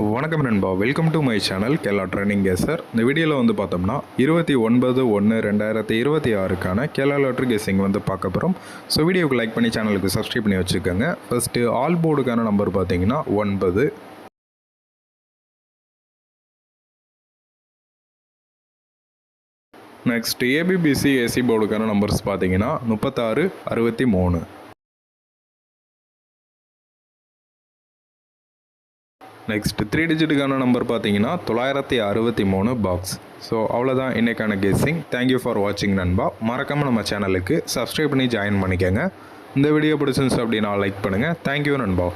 வணக்கம் நண்பா, welcome to my channel Kerala trending guesser. இந்த வீடியோவில் வந்து பார்த்தோம்னா 29/1/2026க்கான கேரளா லாட்ரி கெஸ்ஸிங் வந்து பார்க்க போகிறோம். ஸோ வீடியோவுக்கு லைக் பண்ணி சேனலுக்கு சப்ஸ்கிரைப் பண்ணி வச்சுக்கோங்க. ஃபஸ்ட்டு ஆல் போர்டுக்கான நம்பர் பார்த்தீங்கன்னா 9. நெக்ஸ்ட் ஏபிபிசி ஏசி போர்டுக்கான நம்பர்ஸ் பார்த்தீங்கன்னா 36, 63. நெக்ஸ்ட் 3 டிஜிட்டுக்கான நம்பர் பார்த்தீங்கன்னா 963 பாக்ஸ். ஸோ அவ்வளோதான் இன்றைக்கான கெஸ்ஸிங். தேங்க்யூ ஃபார் வாட்சிங் நண்பா. மறக்காமல் நம்ம சேனலுக்கு சப்ஸ்கிரைப் பண்ணி ஜாயின் பண்ணிக்கோங்க. இந்த வீடியோ பிடிச்சிருந்துச்சு அப்படின்னா லைக் பண்ணுங்கள். தேங்க்யூ நண்பா.